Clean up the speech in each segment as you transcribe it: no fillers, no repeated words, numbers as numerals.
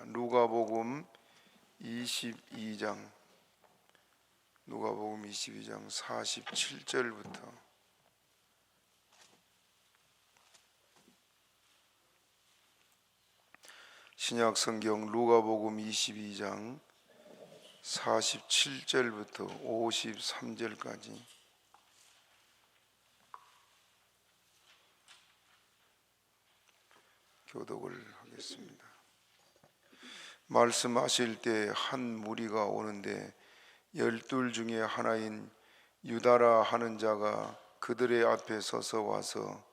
누가복음 22장 47절부터 신약 성경 누가복음 22장 47절부터 53절까지 교독을 하겠습니다. 말씀하실 때 한 무리가 오는데 12 중에 하나인 유다라 하는 자가 그들의 앞에 서서 와서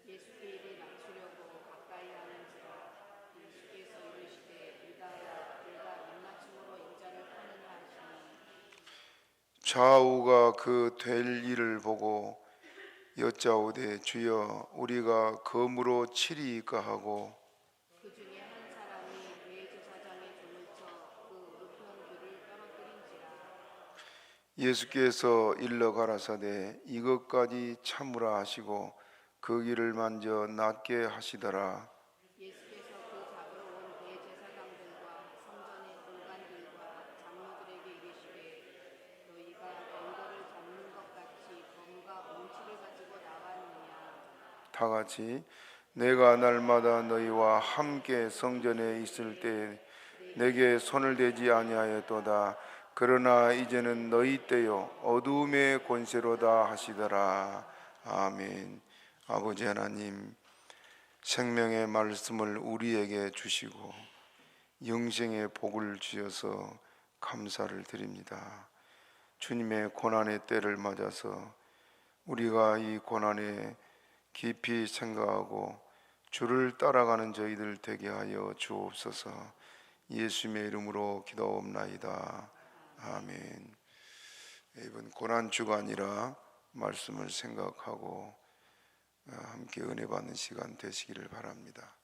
예수께 이를 맞추려고 가까이 하는지라. 예수께서 이르시되 유다야 내가 입맞춤으로 인자를 파느냐 하시니 좌우가 그 될 일을 보고 여짜오되 주여 우리가 검으로 치리이까 하고 그 중에 한 사람이 대제사장의 종을 쳐 그 우편들을 떨어뜨린지라. 예수께서 일러 가라사대 이것까지 참으라 하시고 그 길을 만져 낫게 하시더라. 예수께서 그 잡으러 온 대제사장들과 성전의 골관들과 장로들에게 이르시되 너희가 맹거를 잡는 것 같이 검과 뭉치를 가지고 나왔느냐. 다 같이 내가 날마다 너희와 함께 성전에 있을 때 내게 손을 대지 아니하였도다. 그러나 이제는 너희 때요 어두움의 권세로다 하시더라. 아멘. 아버지 하나님, 생명의 말씀을 우리에게 주시고 영생의 복을 주셔서 감사를 드립니다. 주님의 고난의 때를 맞아서 우리가 이 고난에 깊이 생각하고 주를 따라가는 저희들 되게 하여 주옵소서. 예수님의 이름으로 기도옵나이다. 아멘. 이번 고난주가 아니라 말씀을 생각하고 함께 은혜 받는 시간 되시기를 바랍니다.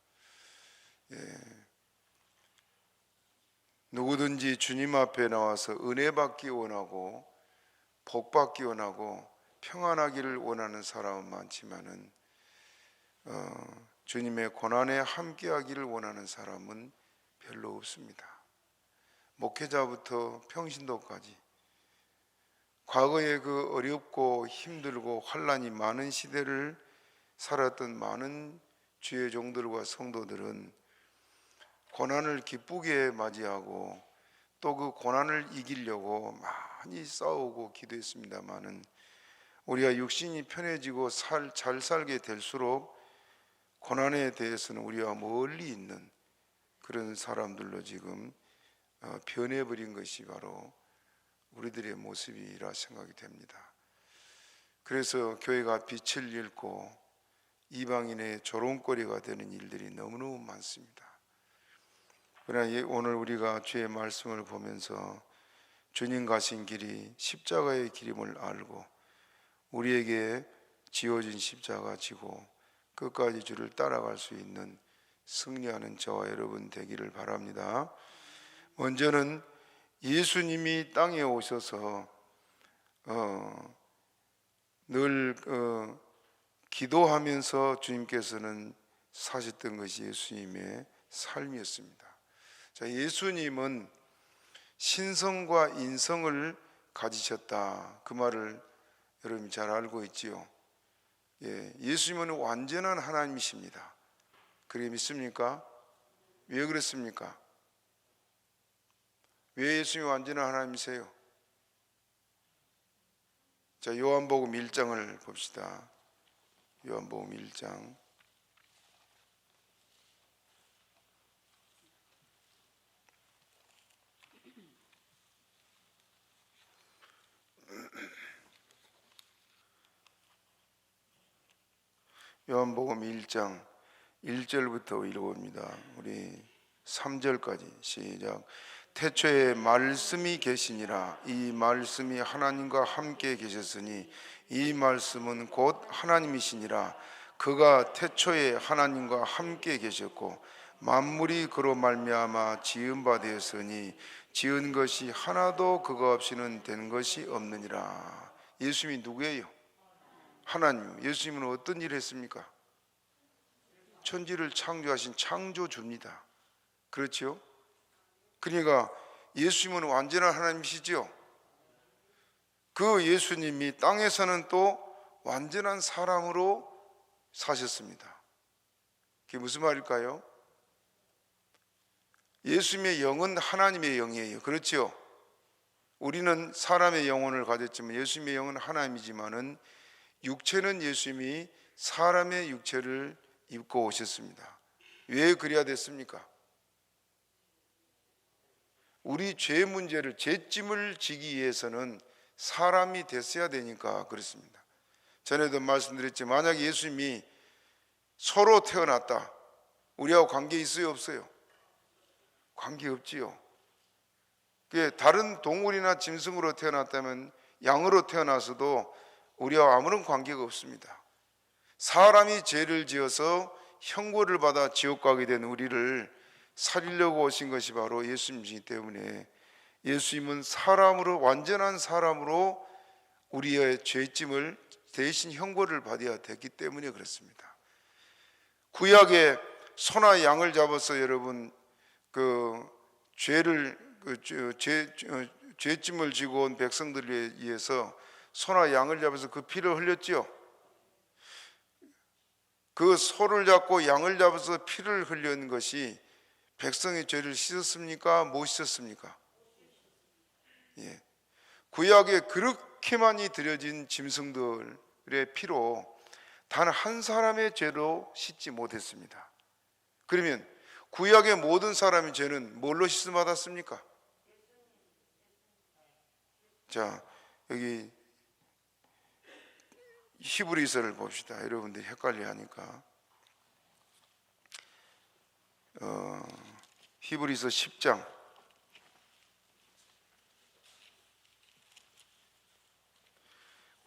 누구든지 주님 앞에 나와서 은혜 받기 원하고 복 받기 원하고 평안하기를 원하는 사람은 많지만은 주님의 고난에 함께하기를 원하는 사람은 별로 없습니다. 목회자부터 평신도까지 과거에 그 어렵고 힘들고 환난이 많은 시대를 살았던 많은 주의 종들과 성도들은 고난을 기쁘게 맞이하고 또 그 고난을 이기려고 많이 싸우고 기도했습니다마는 우리가 육신이 편해지고 잘 살게 될수록 고난에 대해서는 우리와 멀리 있는 그런 사람들로 지금 변해버린 것이 바로 우리들의 모습이라 생각이 됩니다. 그래서 교회가 빛을 잃고 이방인의 조롱거리가 되는 일들이 너무너무 많습니다. 그러나 오늘 우리가 주의 말씀을 보면서 주님 가신 길이 십자가의 길임을 알고 우리에게 지어진 십자가 지고 끝까지 주를 따라갈 수 있는 승리하는 저와 여러분 되기를 바랍니다. 먼저는 예수님이 땅에 오셔서 늘 기도하면서 주님께서는 사셨던 것이 예수님의 삶이었습니다. 자, 예수님은 신성과 인성을 가지셨다. 그 말을 여러분이 잘 알고 있지요. 예수님은 완전한 하나님이십니다. 그래 믿습니까? 왜 그렇습니까? 왜 예수님이 완전한 하나님이세요? 자, 요한복음 1장을 봅시다. 요한복음 1장 요한복음 1장 1절부터 읽어봅니다. 우리 3절까지 시작. 태초에 말씀이 계시니라. 이 말씀이 하나님과 함께 계셨으니 이 말씀은 곧 하나님이시니라. 그가 태초에 하나님과 함께 계셨고 만물이 그로 말미암아 지은 바 되었으니 지은 것이 하나도 그가 없이는 된 것이 없느니라. 예수님이 누구예요? 하나님. 예수님은 어떤 일을 했습니까? 천지를 창조하신 창조주입니다. 그렇죠? 그러니까 예수님은 완전한 하나님이시죠. 그 예수님이 땅에서는 또 완전한 사람으로 사셨습니다. 그게 무슨 말일까요? 예수님의 영은 하나님의 영이에요. 그렇죠? 우리는 사람의 영혼을 가졌지만 예수님의 영은 하나님이지만은 육체는 예수님이 사람의 육체를 입고 오셨습니다. 왜 그래야 됐습니까? 우리 죄 문제를, 죄짐을 지기 위해서는 사람이 됐어야 되니까 그렇습니다. 전에도 말씀드렸지만 만약 예수님이 소로 태어났다, 우리하고 관계 있어요, 없어요? 관계 없지요. 다른 동물이나 짐승으로 태어났다면, 양으로 태어나서도 우리와 아무런 관계가 없습니다. 사람이 죄를 지어서 형벌을 받아 지옥 가게 된 우리를 살리려고 오신 것이 바로 예수님이기 때문에 예수님은 사람으로, 완전한 사람으로 우리의 죄짐을 대신 형벌을 받아야 됐기 때문에 그렇습니다. 구약에 소나 양을 잡아서 여러분 죄짐을 지고 온 백성들에 의해서 소나 양을 잡아서 그 피를 흘렸지요. 그 소를 잡고 양을 잡아서 피를 흘린 것이 백성의 죄를 씻었습니까? 못 씻었습니까? 예. 구약에 그렇게 많이 드려진 짐승들의 피로 단 한 사람의 죄로 씻지 못했습니다. 그러면 구약의 모든 사람의 죄는 뭘로 씻음 받았습니까? 자, 여기 히브리서를 봅시다. 여러분들이 헷갈려 하니까 히브리서 10장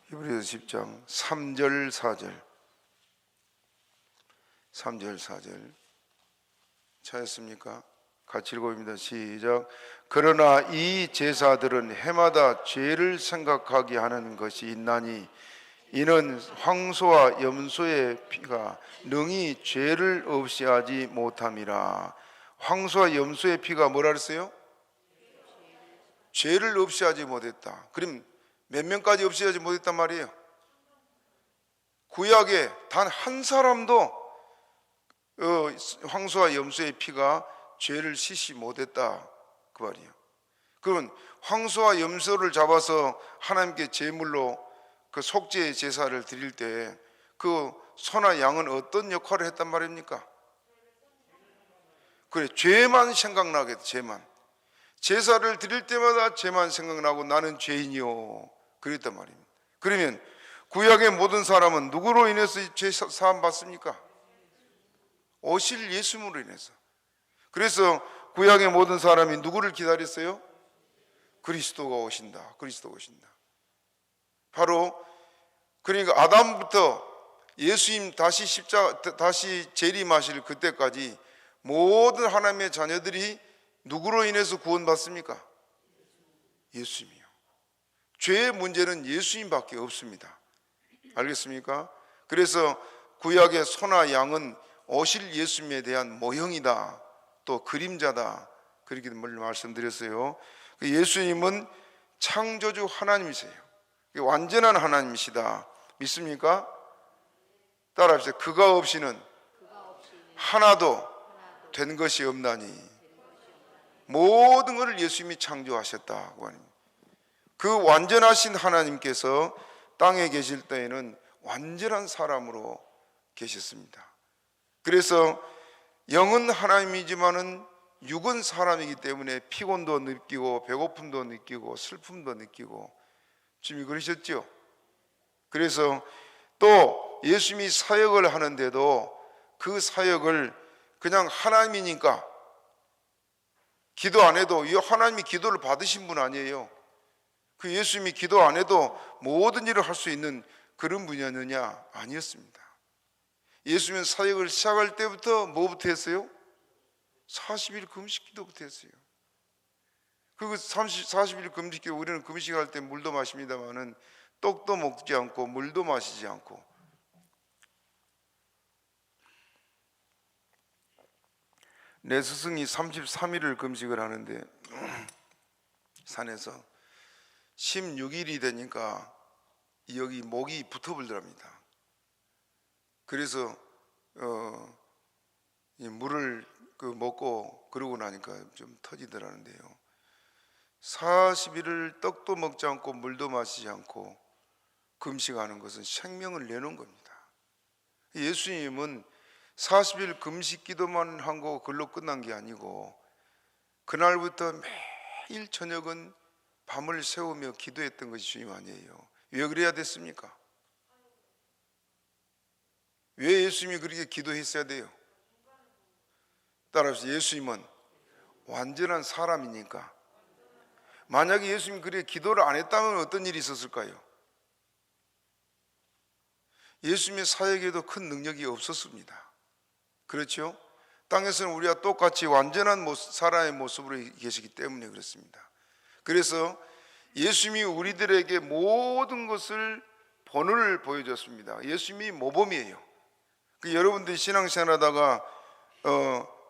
히브리서 10장 3절 4절 3절 4절 찾았습니까? 같이 읽어봅니다. 시작. 그러나 이 제사들은 해마다 죄를 생각하게 하는 것이 있나니 이는 황소와 염소의 피가 능히 죄를 없이 하지 못함이라. 황소와 염소의 피가 뭐라 그랬어요? 죄를 없이 하지 못했다. 그럼 몇 명까지 없이 하지 못했단 말이에요? 구약에 단 한 사람도 황소와 염소의 피가 죄를 씻지 못했다 그 말이에요. 그러면 황소와 염소를 잡아서 하나님께 제물로 그 속죄의 제사를 드릴 때 그 소나 양은 어떤 역할을 했단 말입니까? 그래, 죄만 생각나게, 죄만. 제사를 드릴 때마다 죄만 생각나고 나는 죄인이요 그랬단 말입니다. 그러면 구약의 모든 사람은 누구로 인해서 죄 사함 받습니까? 오실 예수님으로 인해서. 그래서 구약의 모든 사람이 누구를 기다렸어요? 그리스도가 오신다. 그리스도가 오신다. 바로 그러니까 아담부터 예수님 다시 재림하실 그때까지 모든 하나님의 자녀들이 누구로 인해서 구원받습니까? 예수님이요. 죄의 문제는 예수님밖에 없습니다. 알겠습니까? 그래서 구약의 소나 양은 오실 예수님에 대한 모형이다, 또 그림자다, 그렇게 말씀드렸어요. 예수님은 창조주 하나님이세요. 완전한 하나님이시다. 믿습니까? 따라합시다. 그가 없이는 하나도 된 것이 없나니. 모든 것을 예수님이 창조하셨다고 합니다. 그 완전하신 하나님께서 땅에 계실 때에는 완전한 사람으로 계셨습니다. 그래서 영은 하나님이지만은 육은 사람이기 때문에 피곤도 느끼고 배고픔도 느끼고 슬픔도 느끼고 주님이 그러셨죠. 그래서 또 예수님이 사역을 하는데도 그 사역을 그냥 하나님이니까 기도 안 해도, 이 하나님이 기도를 받으신 분 아니에요. 그 예수님이 기도 안 해도 모든 일을 할 수 있는 그런 분이었느냐? 아니었습니다. 예수님은 사역을 시작할 때부터 뭐부터 했어요? 40일 금식 기도부터 했어요. 그 40일 금식 기도, 우리는 금식할 때 물도 마십니다만은 떡도 먹지 않고 물도 마시지 않고, 내 스승이 33일을 금식을 하는데 산에서 16일이 되니까 여기 목이 붙어버리더랍니다. 그래서 이 물을 먹고 그러고 나니까 좀 터지더라는데요. 40일을 떡도 먹지 않고 물도 마시지 않고 금식하는 것은 생명을 내놓은 겁니다. 예수님은 40일 금식 기도만 한 거 그걸로 끝난 게 아니고 그날부터 매일 저녁은 밤을 새우며 기도했던 것이 주님 아니에요. 왜 그래야 됐습니까? 왜 예수님이 그렇게 기도했어야 돼요? 따라서 예수님은 완전한 사람이니까. 만약에 예수님이 그렇게 기도를 안 했다면 어떤 일이 있었을까요? 예수님의 사역에도 큰 능력이 없었습니다. 그렇죠? 땅에서는 우리와 똑같이 완전한 사람의 모습으로 계시기 때문에 그렇습니다. 그래서 예수님이 우리들에게 모든 것을 본을 보여줬습니다. 예수님이 모범이에요. 여러분들이 신앙생활하다가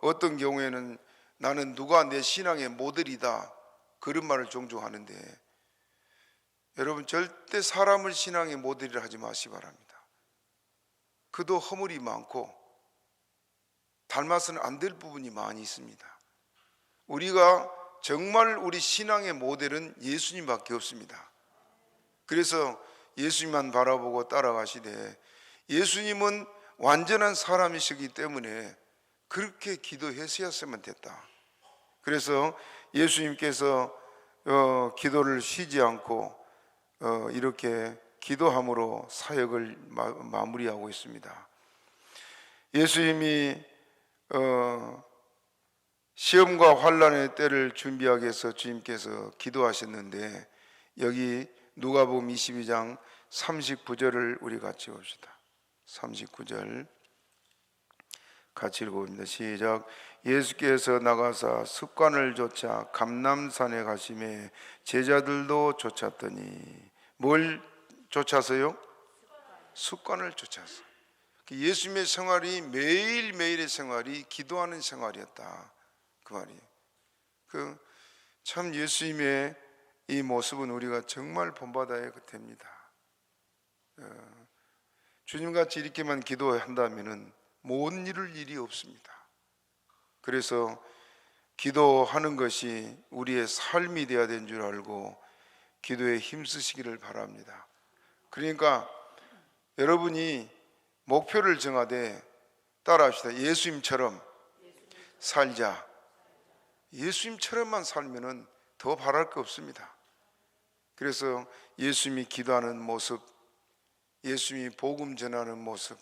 어떤 경우에는 나는 누가 내 신앙의 모델이다 그런 말을 종종 하는데, 여러분 절대 사람을 신앙의 모델이라 하지 마시기 바랍니다. 그도 허물이 많고 닮아서는 안 될 부분이 많이 있습니다. 우리가 정말 우리 신앙의 모델은 예수님밖에 없습니다. 그래서 예수님만 바라보고 따라가시되, 예수님은 완전한 사람이시기 때문에 그렇게 기도했어야만 됐다. 그래서 예수님께서 기도를 쉬지 않고 이렇게 기도함으로 사역을 마무리하고 있습니다. 예수님이 시험과 환난의 때를 준비하기 위해서 주님께서 기도하셨는데, 여기 누가복음 22장 39절을 우리 같이 봅시다. 39절 같이 읽어봅니다. 시작. 예수께서 나가사 습관을 쫓아 감람산에 가시매 제자들도 쫓았더니, 뭘 쫓아서요? 습관을 쫓아서. 예수님의 생활이 매일매일의 생활이 기도하는 생활이었다 그 말이에요. 참 예수님의 이 모습은 우리가 정말 본받아야 됩니다. 주님같이 이렇게만 기도한다면 못 이룰 일이 없습니다. 그래서 기도하는 것이 우리의 삶이 되어야 되는 줄 알고 기도에 힘쓰시기를 바랍니다. 그러니까 여러분이 목표를 정하되 따라합시다. 예수님처럼 살자. 예수님처럼만 살면은 더 바랄 거 없습니다. 그래서 예수님이 기도하는 모습, 예수님이 복음 전하는 모습,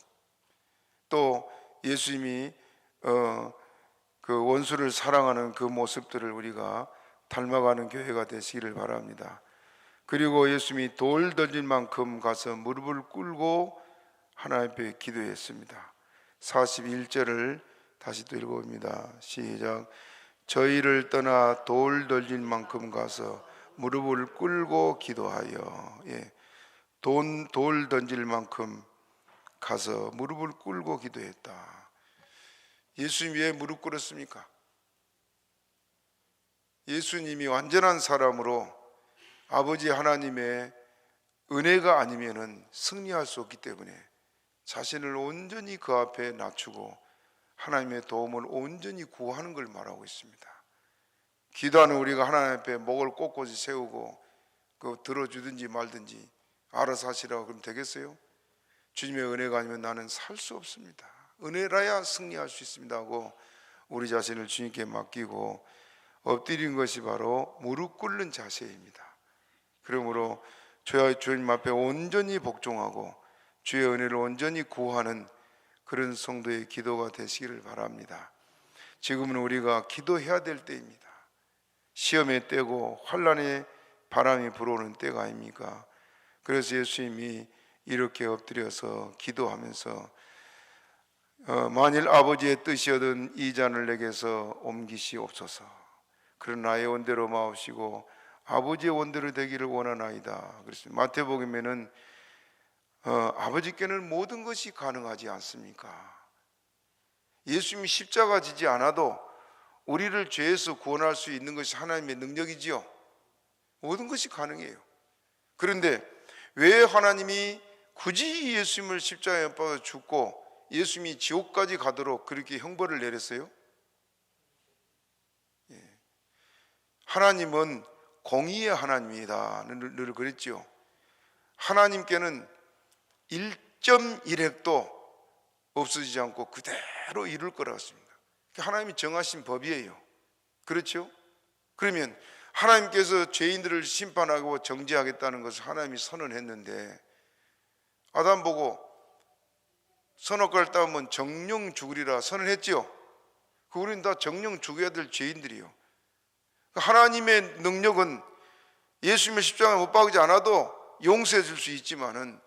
또 예수님이 그 원수를 사랑하는 그 모습들을 우리가 닮아가는 교회가 되시기를 바랍니다. 그리고 예수님이 돌 던질 만큼 가서 무릎을 꿇고 하나님 앞에 기도했습니다. 41절을 다시 또 읽어봅니다. 시작. 저희를 떠나 돌 던질 만큼 가서 무릎을 꿇고 기도하여. 돌 던질 만큼 가서 무릎을 꿇고 기도했다. 예수님이 왜 무릎 꿇었습니까? 예수님이 완전한 사람으로 아버지 하나님의 은혜가 아니면은 승리할 수 없기 때문에 자신을 온전히 그 앞에 낮추고 하나님의 도움을 온전히 구하는 걸 말하고 있습니다. 기도하는 우리가 하나님 앞에 목을 꼿꼿이 세우고 들어주든지 말든지 알아서 하시라고 그러면 되겠어요? 주님의 은혜가 아니면 나는 살 수 없습니다. 은혜라야 승리할 수 있습니다 하고 우리 자신을 주님께 맡기고 엎드린 것이 바로 무릎 꿇는 자세입니다. 그러므로 주님 앞에 온전히 복종하고 주의 은혜를 온전히 구하는 그런 성도의 기도가 되시기를 바랍니다. 지금은 우리가 기도해야 될 때입니다. 시험의 때고 환난의 바람이 불어오는 때가 아닙니까? 그래서 예수님이 이렇게 엎드려서 기도하면서 만일 아버지의 뜻이거든 이 잔을 내게서 옮기시옵소서. 그런 나의 원대로 마옵시고 아버지의 원대로 되기를 원하나이다. 그렇습니다. 마태복음에는 아버지께는 모든 것이 가능하지 않습니까? 예수님이 십자가 지지 않아도 우리를 죄에서 구원할 수 있는 것이 하나님의 능력이지요. 모든 것이 가능해요. 그런데 왜 하나님이 굳이 예수님을 십자가에 못 박아 죽고 예수님이 지옥까지 가도록 그렇게 형벌을 내렸어요? 하나님은 공의의 하나님이다 늘 그랬죠. 하나님께는 1.1핵도 없어지지 않고 그대로 이룰 거라고 했습니다. 하나님이 정하신 법이에요. 그렇죠? 그러면 하나님께서 죄인들을 심판하고 정죄하겠다는 것을 하나님이 선언했는데, 아담 보고 선악과를 따면 정령 죽으리라 선언했지요. 우리는 다 정령 죽어야 될 죄인들이요. 하나님의 능력은 예수님의 십자가에 못 박지 않아도 용서해 줄 수 있지만은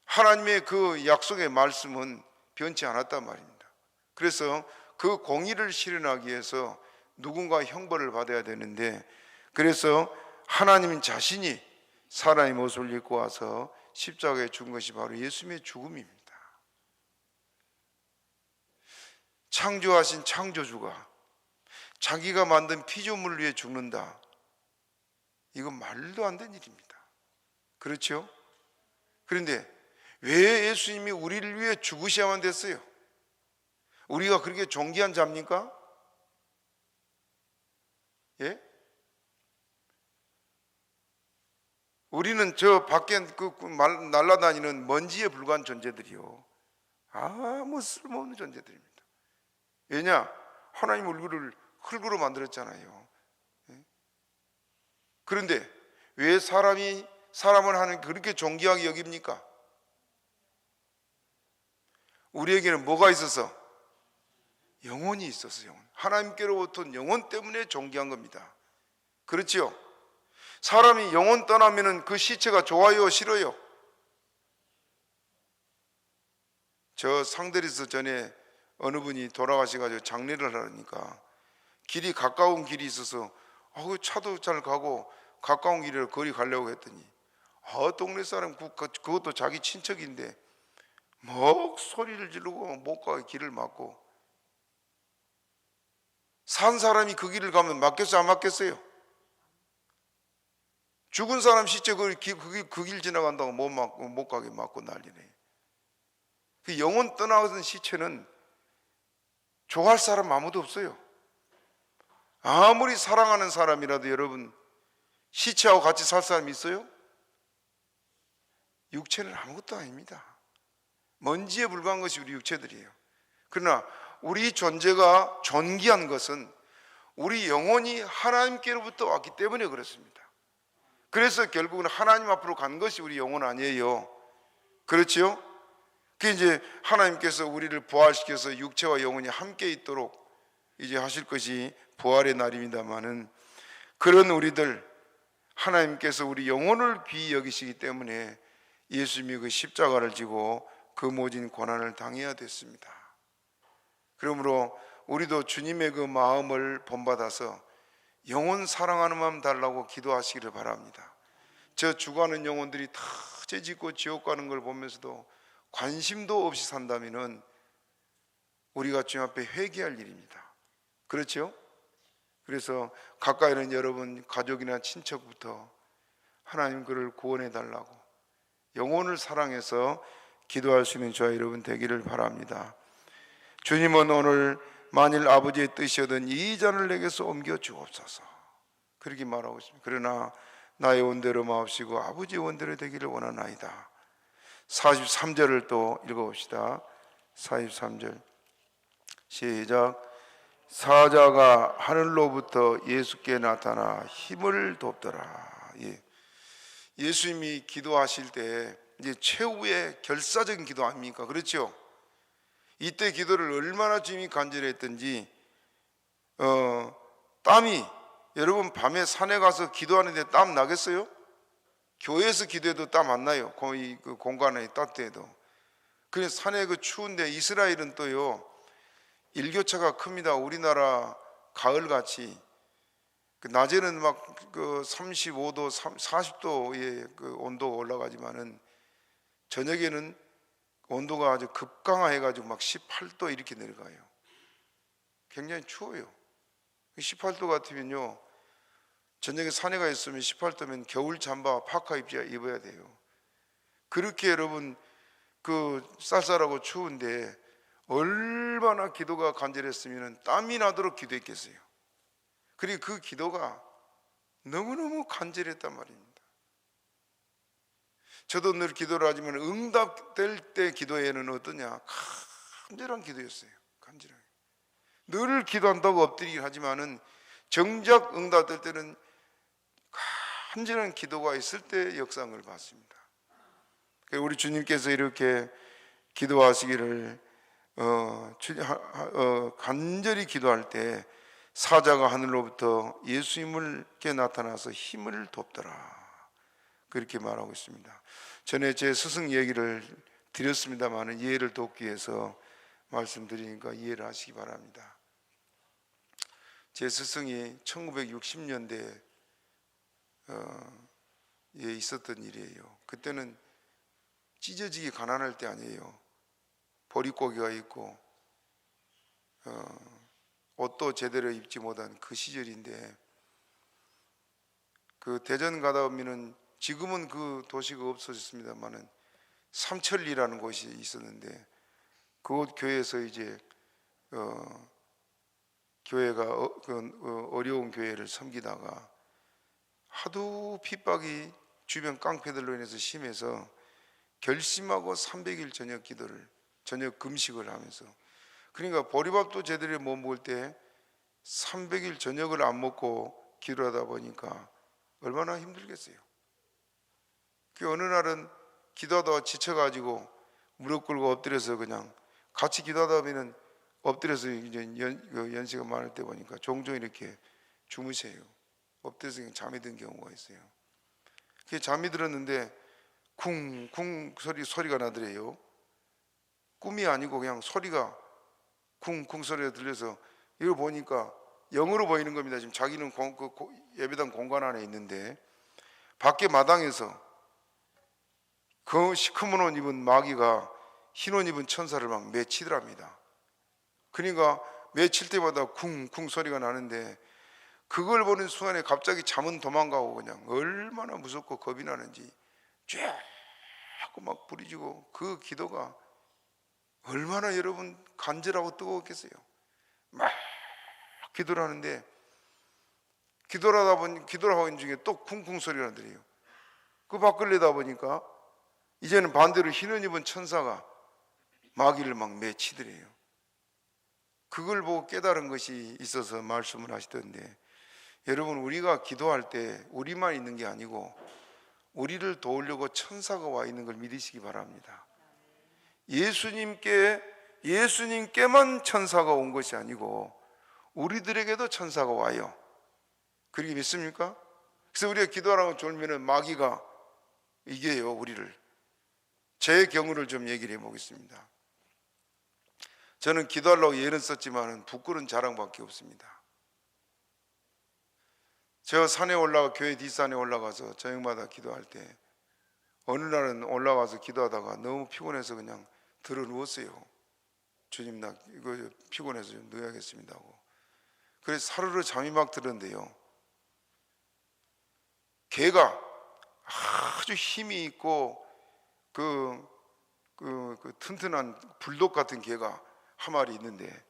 하나님의 그 약속의 말씀은 변치 않았단 말입니다. 그래서 그 공의를 실현하기 위해서 누군가 형벌을 받아야 되는데, 그래서 하나님 자신이 사람의 모습을 입고 와서 십자가에 죽은 것이 바로 예수님의 죽음입니다. 창조하신 창조주가 자기가 만든 피조물을 위해 죽는다. 이건 말도 안 되는 일입니다. 그렇죠? 그런데 왜 예수님이 우리를 위해 죽으셔야만 됐어요? 우리가 그렇게 존귀한 자입니까? 예? 우리는 저 밖에 날아다니는 먼지에 불과한 존재들이요. 아무 쓸모없는 존재들입니다. 왜냐? 하나님 얼굴을 흙으로 만들었잖아요. 그런데 왜 사람을 하는 그렇게 존귀하게 여깁니까? 우리에게는 뭐가 있어서? 영혼이 있어서. 영혼. 하나님께로부터 영혼 때문에 존귀한 겁니다. 그렇지요? 사람이 영혼 떠나면 그 시체가 좋아요, 싫어요? 저 상대리에서 전에 어느 분이 돌아가셔가지고 장례를 하려니까 길이 가까운 길이 있어서 차도 잘 가고 가까운 길을 거리 가려고 했더니 동네 사람 그것도 자기 친척인데 막 소리를 지르고 못 가게 길을 막고, 산 사람이 그 길을 가면 막겠어요, 안 막겠어요? 죽은 사람 시체 그 길 지나간다고 못 가게 막고 난리네. 그 영혼 떠나가던 시체는 좋아할 사람 아무도 없어요. 아무리 사랑하는 사람이라도 여러분, 시체하고 같이 살 사람 있어요? 육체는 아무것도 아닙니다. 먼지에 불과한 것이 우리 육체들이에요. 그러나 우리 존재가 존귀한 것은 우리 영혼이 하나님께로부터 왔기 때문에 그렇습니다. 그래서 결국은 하나님 앞으로 간 것이 우리 영혼 아니에요. 그렇지요? 그 이제 하나님께서 우리를 부활시켜서 육체와 영혼이 함께 있도록 이제 하실 것이 부활의 날입니다만은, 그런 우리들 하나님께서 우리 영혼을 귀히 여기시기 때문에 예수님이 그 십자가를 지고 그 모진 고난을 당해야 됐습니다. 그러므로 우리도 주님의 그 마음을 본받아서 영혼 사랑하는 마음 달라고 기도하시기를 바랍니다. 저 죽어가는 영혼들이 다 죄짓고 지옥 가는 걸 보면서도 관심도 없이 산다면은 우리가 주님 앞에 회개할 일입니다. 그렇죠? 그래서 가까이 있는 여러분 가족이나 친척부터 하나님 그를 구원해 달라고 영혼을 사랑해서 기도할 수 있는 저와 여러분 되기를 바랍니다. 주님은 오늘 만일 아버지의 뜻이거든 이 잔을 내게서 옮겨 주옵소서 그렇게 말하고 있습니다. 그러나 나의 원대로 마옵시고 아버지의 원대로 되기를 원하나이다. 43절을 또 읽어봅시다. 43절 시작. 사자가 하늘로부터 예수께 나타나 힘을 돕더라. 예수님이 기도하실 때 이제 최후의 결사적인 기도 아닙니까? 그렇죠? 이때 기도를 얼마나 주님이 간절했던지 땀이, 여러분 밤에 산에 가서 기도하는데 땀 나겠어요? 교회에서 기도해도 땀 안 나요. 거의 그 공간에 따뜻해도. 그래서 산에 그 추운데 이스라엘은 또요 일교차가 큽니다. 우리나라 가을같이 낮에는 막 그 35도, 40도의 그 온도가 올라가지만은 저녁에는 온도가 아주 급강하해가지고 막 18도 이렇게 내려가요. 굉장히 추워요. 18도 같으면요, 저녁에 산에 가 있으면 18도면 겨울 잠바 파카 입어야 돼요. 그렇게 여러분 쌀쌀하고 추운데 얼마나 기도가 간절했으면 땀이 나도록 기도했겠어요. 그리고 그 기도가 너무너무 간절했단 말입니다. 저도 늘 기도를 하지만 응답될 때 기도에는 어떠냐? 간절한 기도였어요. 간절하게. 늘 기도한다고 엎드리긴 하지만은 정작 응답될 때는 간절한 기도가 있을 때 역상을 받습니다. 우리 주님께서 이렇게 기도하시기를 간절히 기도할 때 사자가 하늘로부터 예수님께 나타나서 힘을 돕더라, 그렇게 말하고 있습니다. 전에 제 스승 얘기를 드렸습니다만 이해를 돕기 위해서 말씀드리니까 이해를 하시기 바랍니다. 제 스승이 1960년대에 있었던 일이에요. 그때는 찢어지기 가난할 때 아니에요. 보릿고개가 있고 옷도 제대로 입지 못한 그 시절인데, 그 대전 가다 보면은 지금은 그 도시가 없어졌습니다만은 삼천리라는 곳이 있었는데, 그곳 교회에서 이제 교회가 어려운 교회를 섬기다가 하도 핍박이 주변 깡패들로 인해서 심해서 결심하고 300일 저녁 금식을 하면서, 그러니까 보리밥도 제대로 못 먹을 때 300일 저녁을 안 먹고 기도하다 보니까 얼마나 힘들겠어요. 그 어느 날은 기도하다가 지쳐가지고 무릎 꿇고 엎드려서 그냥 같이 기도하다 보면 엎드려서 이제 연세가 많을 때 보니까 종종 이렇게 주무세요. 엎드려서 그냥 잠이 든 경우가 있어요. 그 잠이 들었는데 쿵쿵 소리가 나더래요. 꿈이 아니고 그냥 소리가 쿵쿵 소리가 들려서 이걸 보니까 영으로 보이는 겁니다. 지금 자기는 예배당 공간 안에 있는데 밖에 마당에서 그 시커먼 옷 입은 마귀가 흰 옷 입은 천사를 막 매치더랍니다. 그러니까 매칠 때마다 쿵쿵 소리가 나는데, 그걸 보는 순간에 갑자기 잠은 도망가고 그냥 얼마나 무섭고 겁이 나는지 쫙 막 부리지고, 그 기도가 얼마나 여러분 간절하고 뜨거웠겠어요. 막 기도를 하는데 기도를 하는 중에 또 쿵쿵 소리가 나더래요. 그 밖을 내다 보니까 이제는 반대로 흰옷 입은 천사가 마귀를 막 매치더래요. 그걸 보고 깨달은 것이 있어서 말씀을 하시던데, 여러분 우리가 기도할 때 우리만 있는 게 아니고 우리를 도우려고 천사가 와 있는 걸 믿으시기 바랍니다. 예수님께만 천사가 온 것이 아니고 우리들에게도 천사가 와요. 그렇게 믿습니까? 그래서 우리가 기도하라고 졸면은 마귀가 이겨요, 우리를. 제 경우를 좀 얘기를 해보겠습니다. 저는 기도하려고 예는 썼지만 부끄러운 자랑밖에 없습니다. 저 산에 교회 뒷산에 올라가서 저녁마다 기도할 때 어느 날은 올라가서 기도하다가 너무 피곤해서 그냥 들어 누웠어요. 주님, 나 이거 피곤해서 좀 누워야겠습니다 하고. 그래서 사르르 잠이 막 들었는데요, 개가 아주 힘이 있고 그 튼튼한 불독 같은 개가 한 마리 있는데,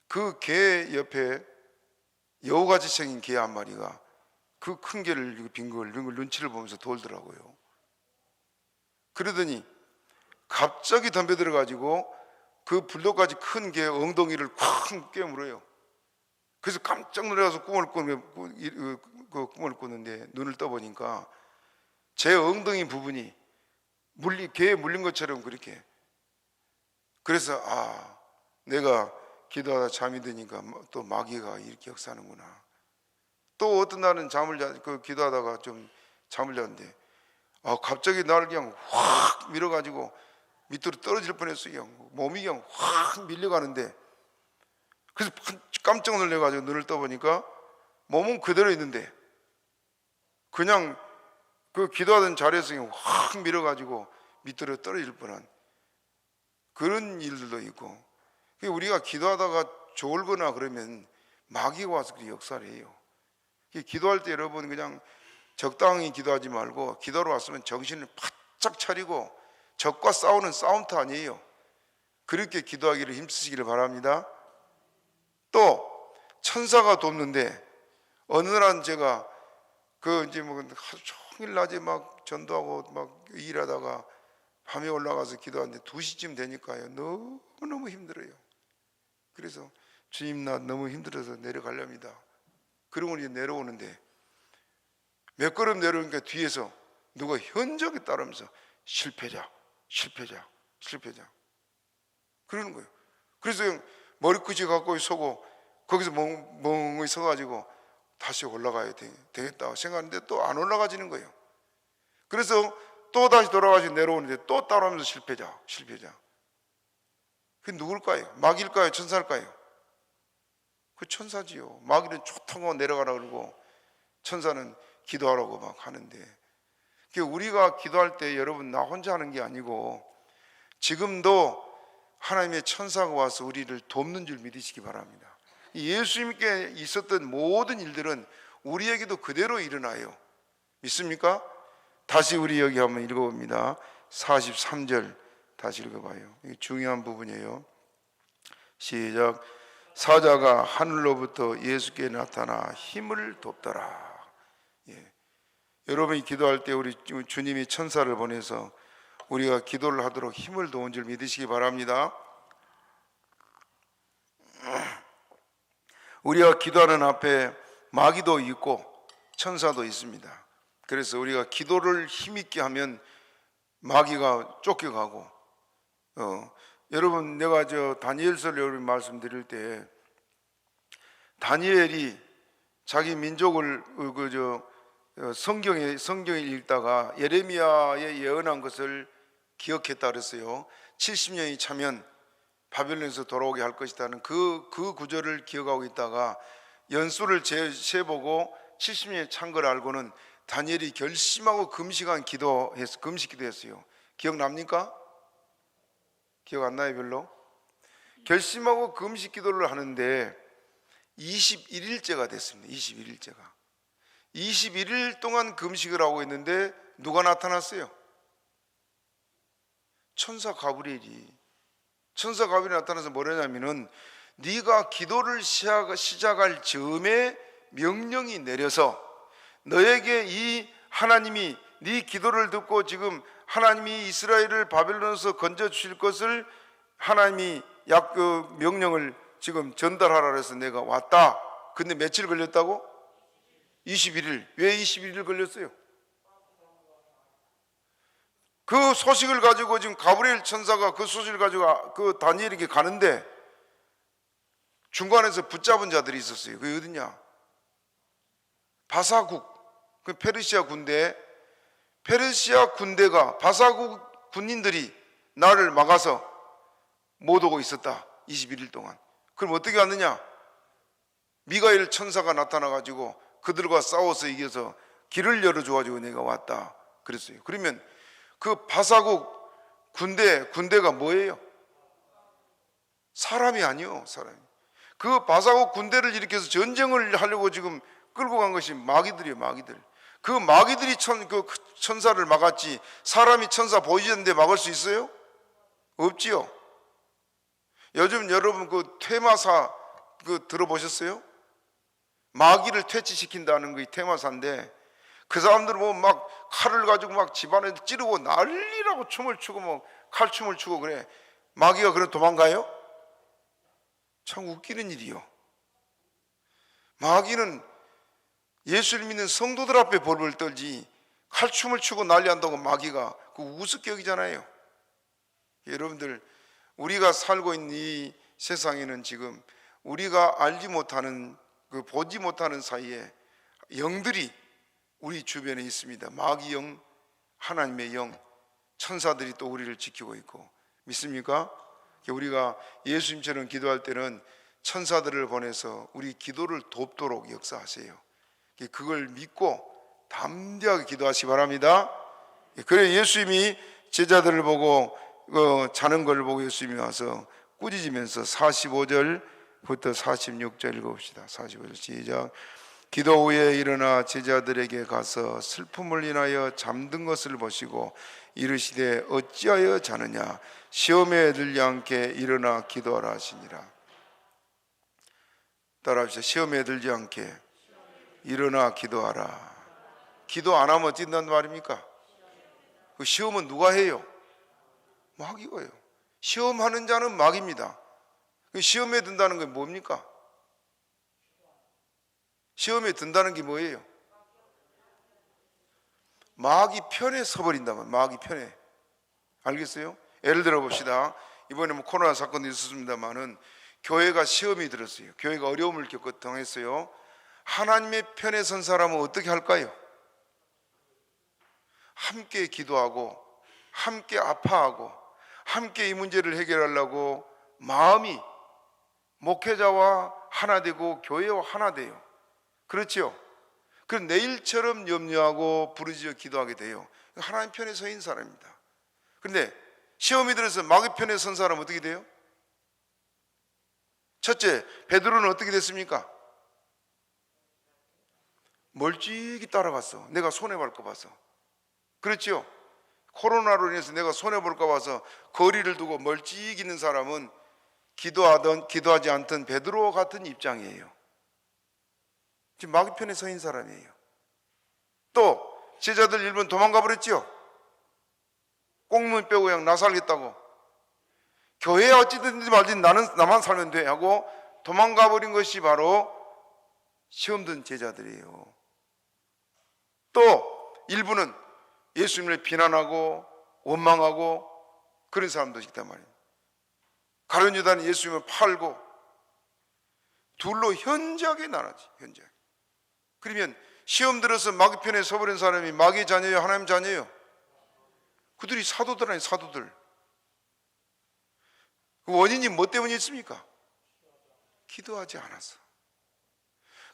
그 개 옆에 여우같이 생긴 개 한 마리가 그 큰 개를 빈걸 눈치를 보면서 돌더라고요. 그러더니 갑자기 덤벼들어 가지고 그 불독같이 큰 개 엉덩이를 콱 깨물어요. 그래서 깜짝 놀라서 꿈을 꾸는데 눈을 떠보니까 제 엉덩이 부분이 개에 물린 것처럼 그렇게. 그래서 내가 기도하다 잠이 드니까 또 마귀가 이렇게 역사하는구나. 또 어떤 날은 기도하다가 좀 잠을 잤는데 갑자기 나를 그냥 확 밀어가지고 밑으로 떨어질 뻔했어요. 몸이 그냥 확 밀려가는데, 그래서 깜짝 놀래가지고 눈을 떠보니까 몸은 그대로 있는데 그냥 그 기도하던 자리에서 그냥 확 밀어가지고 밑으로 떨어질 뻔한 그런 일들도 있고. 우리가 기도하다가 졸거나 그러면 마귀가 와서 그 역사를 해요. 기도할 때 여러분 그냥 적당히 기도하지 말고, 기도로 왔으면 정신을 바짝 차리고, 적과 싸우는 싸움터 아니에요. 그렇게 기도하기를 힘쓰시기를 바랍니다. 또 천사가 돕는데, 어느 날 제가 이제 뭐 하루 종일 낮에 막 전도하고 막 일하다가 밤에 올라가서 기도하는데 2시쯤 되니까요, 너무너무 힘들어요. 그래서 주님, 나 너무 힘들어서 내려가렵니다. 그러고 이제 내려오는데 몇 걸음 내려오니까 뒤에서 누가 현저하게 따르면서 실패자, 실패자, 실패자 그러는 거예요. 그래서 머리끝이 갖고 서고 거기서 멍멍이 서가지고 다시 올라가야 되겠다 생각하는데 또 안 올라가지는 거예요. 그래서 또 다시 돌아가서 내려오는데 또 따라오면서 실패자, 실패자. 그게 누굴까요? 마귀일까요? 천사일까요? 그 천사지요. 마귀는 좋다고 내려가라 그러고 천사는 기도하라고 막 하는데, 우리가 기도할 때 여러분 나 혼자 하는 게 아니고 지금도 하나님의 천사가 와서 우리를 돕는 줄 믿으시기 바랍니다. 예수님께 있었던 모든 일들은 우리에게도 그대로 일어나요. 믿습니까? 다시 우리 여기 한번 읽어봅니다. 43절 다시 읽어봐요. 이게 중요한 부분이에요. 시작. 사자가 하늘로부터 예수께 나타나 힘을 돕더라. 예. 여러분이 기도할 때 우리 주님이 천사를 보내서 우리가 기도를 하도록 힘을 도운 줄 믿으시기 바랍니다. 우리가 기도하는 앞에 마귀도 있고 천사도 있습니다. 그래서 우리가 기도를 힘있게 하면 마귀가 쫓겨가고, 여러분 내가 다니엘서를 여러분 말씀드릴 때 다니엘이 자기 민족을 성경에 읽다가 예레미야의 예언한 것을 기억했다 그랬어요. 70년이 차면 바벨론에서 돌아오게 할 것이다는 그 구절을 기억하고 있다가 연수를 세보고 70년이 찬 걸 알고는 다니엘이 결심하고 금식 기도했어요. 기억납니까? 기억 안 나요 별로? 결심하고 금식 기도를 하는데 21일째가 됐습니다. 21일째가 21일 동안 금식을 하고 있는데 누가 나타났어요? 천사 가브리엘이 나타나서 뭐냐면은 네가 기도를 시작할 즈음에 명령이 내려서 너에게 이 하나님이 네 기도를 듣고 지금 하나님이 이스라엘을 바벨론에서 건져 주실 것을 하나님이 명령을 지금 전달하라 그래서 내가 왔다. 근데 며칠 걸렸다고? 21일. 왜 21일 걸렸어요? 그 소식을 가지고 지금 가브리엘 천사가 그 소식을 가지고 그 다니엘에게 가는데 중간에서 붙잡은 자들이 있었어요. 그게 어디냐? 바사국, 그 페르시아 군대가 바사국 군인들이 나를 막아서 못 오고 있었다. 21일 동안. 그럼 어떻게 왔느냐? 미가엘 천사가 나타나가지고 그들과 싸워서 이겨서 길을 열어줘가지고 내가 왔다 그랬어요. 그러면 그 바사국 군대가 뭐예요? 사람이 아니요. 사람이. 그 바사국 군대를 일으켜서 전쟁을 하려고 지금 끌고 간 것이 마귀들이에요. 마귀들. 그 마귀들이 천사를 막았지 사람이 천사 보이는데 막을 수 있어요? 없지요. 요즘 여러분 그 퇴마사 들어보셨어요? 마귀를 퇴치시킨다는 게 퇴마사인데 그 사람들은 뭐 막 칼을 가지고 막 집안에 찌르고 난리라고 춤을 추고 뭐 칼춤을 추고 그래. 마귀가 그래 도망가요? 참 웃기는 일이요. 마귀는 예수를 믿는 성도들 앞에 벌벌 떨지 칼춤을 추고 난리한다고 마귀가 그 우습게 여기잖아요. 여러분들 우리가 살고 있는 이 세상에는 지금 우리가 알지 못하는 보지 못하는 사이에 영들이 우리 주변에 있습니다. 마귀 영, 하나님의 영, 천사들이 또 우리를 지키고 있고 믿습니까? 우리가 예수님처럼 기도할 때는 천사들을 보내서 우리 기도를 돕도록 역사하세요. 그걸 믿고 담대하게 기도하시기 바랍니다. 그래 예수님이 제자들을 보고 자는 걸 보고 예수님이 와서 꾸짖으면서 45절 46절 읽어봅시다. 45절 시작. 기도 후에 일어나 제자들에게 가서 슬픔을 인하여 잠든 것을 보시고 이르시되 어찌하여 자느냐, 시험에 들지 않게 일어나 기도하라 하시니라. 따라합시다. 시험에 들지 않게 일어나 기도하라. 기도 안 하면 어찌 된다는 말입니까? 그 시험은 누가 해요? 마귀가요. 시험하는 자는 마귀입니다. 그 시험에 든다는 게 뭡니까? 시험에 든다는 게 뭐예요? 마귀 편에 서버린다면, 마귀 편에. 알겠어요? 예를 들어 봅시다. 이번에 뭐 코로나 사건도 있었습니다만은 교회가 시험이 들었어요. 교회가 어려움을 당했어요. 하나님의 편에 선 사람은 어떻게 할까요? 함께 기도하고 함께 아파하고 함께 이 문제를 해결하려고 마음이 목회자와 하나 되고 교회와 하나 돼요. 그렇죠? 그래서 내일처럼 염려하고 부르짖어 기도하게 돼요. 하나님 편에 서인 사람입니다. 그런데 시험이 들어서 마귀 편에 선 사람은 어떻게 돼요? 첫째, 베드로는 어떻게 됐습니까? 멀찍이 따라갔어. 내가 손해볼까 봐서. 그렇죠? 코로나로 인해서 내가 손해볼까 봐서 거리를 두고 멀찍이 있는 사람은 기도하든 기도하지 않든 베드로와 같은 입장이에요. 지금 마귀 편에 서인 사람이에요. 또 제자들 일본 도망가 버렸죠. 꽁문 빼고 그냥 나 살겠다고. 교회에 어찌든지 말지 나만 살면 돼 하고 도망가 버린 것이 바로 시험 든 제자들이에요. 또 일부는 예수님을 비난하고 원망하고 그런 사람도 있단 말이에요. 가룟 유다는 예수님을 팔고 둘로 현저하게 나눠지. 현저하게. 그러면 시험 들어서 마귀 편에 서버린 사람이 마귀의 자녀예요, 하나님 자녀예요? 그들이 사도들 아니에요, 사도들. 그 원인이 뭐 때문이었습니까? 기도하지 않았어.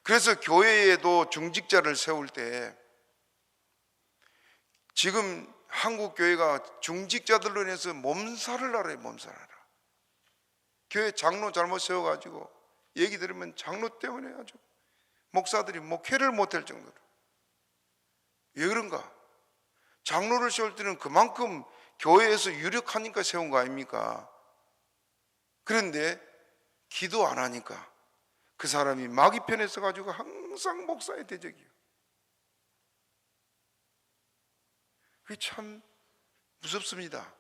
그래서 교회에도 중직자를 세울 때 지금 한국 교회가 중직자들로 인해서 몸살을 앓아요. 몸살을 앓아. 교회 장로 잘못 세워가지고 얘기 들으면 장로 때문에 아주 목사들이 목회를 못할 정도로. 왜 그런가? 장로를 세울 때는 그만큼 교회에서 유력하니까 세운 거 아닙니까? 그런데 기도 안 하니까 그 사람이 마귀 편에 서가지고 항상 목사의 대적이에요. 그게 참 무섭습니다.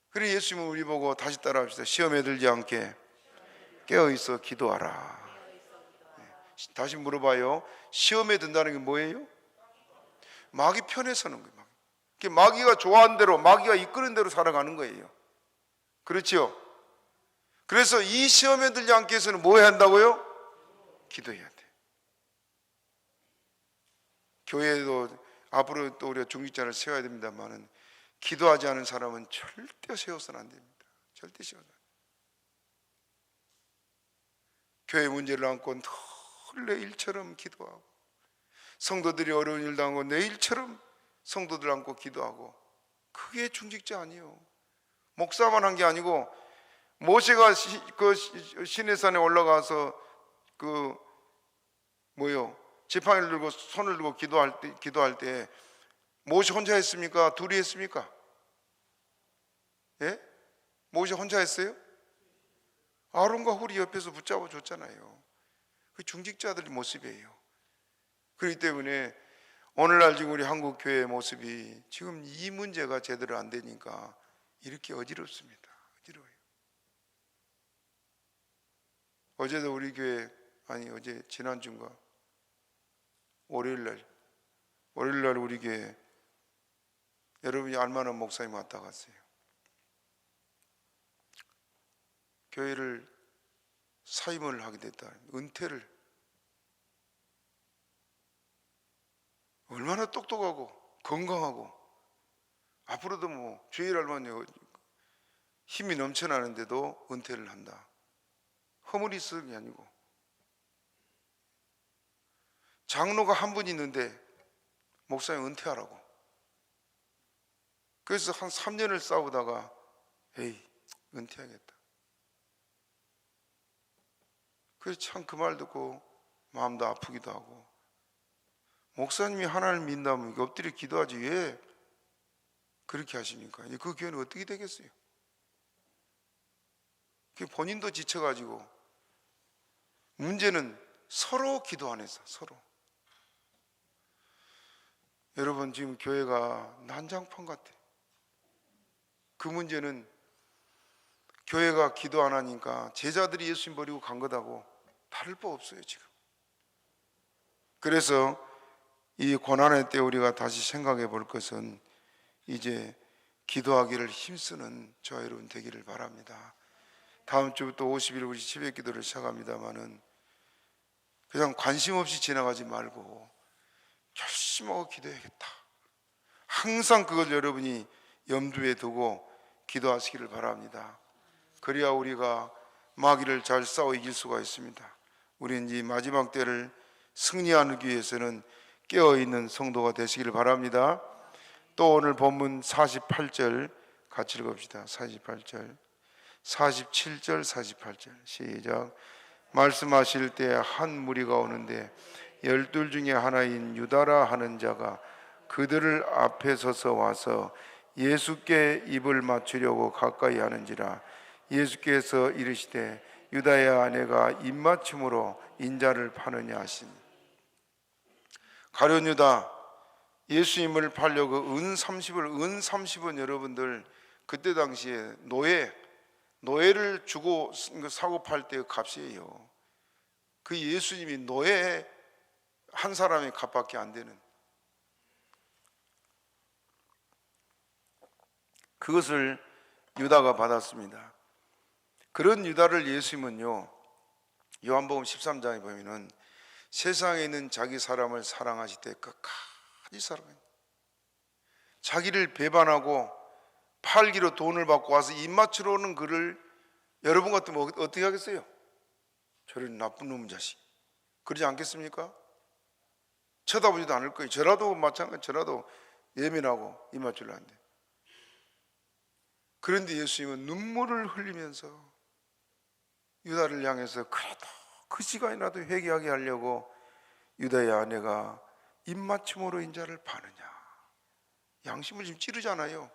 그래 예수님은 우리 보고 다시 따라합시다. 시험에 들지 않게 깨어있어 기도하라. 다시 물어봐요. 시험에 든다는 게 뭐예요? 마귀 편에 서는 거예요. 마귀가 좋아하는 대로, 마귀가 이끄는 대로 살아가는 거예요. 그렇죠? 그래서 이 시험에 들지 않게 해서는 뭐 해야 한다고요? 기도해야 돼. 교회에도 앞으로 또 우리가 중직자를 세워야 됩니다만은 기도하지 않은 사람은 절대 세워서는 안 됩니다. 절대 세워서는 안 됩니다. 교회 문제를 안고 늘 내일처럼 기도하고 성도들이 어려운 일 당하고 내일처럼 성도들 안고 기도하고 그게 중직자 아니에요. 목사만 한 게 아니고 모세가 시내산에 올라가서 지팡이를 들고 손을 들고 기도할 때 모세 혼자 했습니까? 둘이 했습니까? 예? 모세 혼자 했어요? 아론과 훌이 옆에서 붙잡아 줬잖아요. 그 중직자들의 모습이에요. 그렇기 때문에 오늘날 지금 우리 한국 교회의 모습이 지금 이 문제가 제대로 안 되니까 이렇게 어지럽습니다. 어지러워요. 어제도 우리 교회 어제 지난주인가 월요일날 우리 교회 여러분이 알만한 목사님 왔다 갔어요. 교회를 사임을 하게 됐다. 은퇴를. 얼마나 똑똑하고 건강하고 앞으로도 뭐 주일 알만히 힘이 넘쳐나는데도 은퇴를 한다. 허물이 쓰는 게 아니고 장로가 한 분 있는데 목사님 은퇴하라고. 그래서 한 3년을 싸우다가 에이 은퇴하겠다. 그래서 참 그 말 듣고 마음도 아프기도 하고, 목사님이 하나님을 믿는다면 엎드려 기도하지 왜 그렇게 하십니까? 그 교회는 어떻게 되겠어요? 본인도 지쳐가지고, 문제는 서로 기도 안 해서 서로. 여러분, 지금 교회가 난장판 같아. 그 문제는 교회가 기도 안 하니까 제자들이 예수님 버리고 간 거다고 다를 바 없어요 지금. 그래서 이 고난의 때 우리가 다시 생각해 볼 것은, 이제 기도하기를 힘쓰는 저와 여러분 되기를 바랍니다. 다음 주부터 50일 우리 새벽 기도를 시작합니다마는 그냥 관심 없이 지나가지 말고 열심히 하고 기도해야겠다, 항상 그걸 여러분이 염두에 두고 기도하시기를 바랍니다. 그래야 우리가 마귀를 잘 싸워 이길 수가 있습니다. 우리는 이 마지막 때를 승리하기 위해서는 깨어있는 성도가 되시기를 바랍니다. 또 오늘 본문 48절 같이 읽읍시다. 48절, 47절, 48절 시작. 말씀하실 때 한 무리가 오는데 12 중에 하나인 유다라 하는 자가 그들을 앞에 서서 와서 예수께 입을 맞추려고 가까이 하는지라. 예수께서 이르시되 유다의 아내가 입맞춤으로 인자를 파느냐 하시니. 가룟 유다, 예수님을 팔려고 은 30은 여러분들 그때 당시에 노예를 주고 사고 팔 때 값이에요. 그 예수님이 노예 한 사람의 값밖에 안 되는, 그것을 유다가 받았습니다. 그런 유다를 예수님은요, 요한복음 13장에 보면은 세상에 있는 자기 사람을 사랑하실 때 끝까지 사랑해요. 자기를 배반하고 팔기로 돈을 받고 와서 입맞추러 오는 그를 여러분 같으면 어떻게 하겠어요? 저런 나쁜 놈 자식, 그러지 않겠습니까? 쳐다보지도 않을 거예요. 저라도 마찬가지, 저라도 예민하고 입맞추려 하는데. 그런데 예수님은 눈물을 흘리면서 유다를 향해서 그래도 그 시간이라도 회개하게 하려고 유다의 아내가 입맞춤으로 인자를 파느냐, 양심을 지금 찌르잖아요.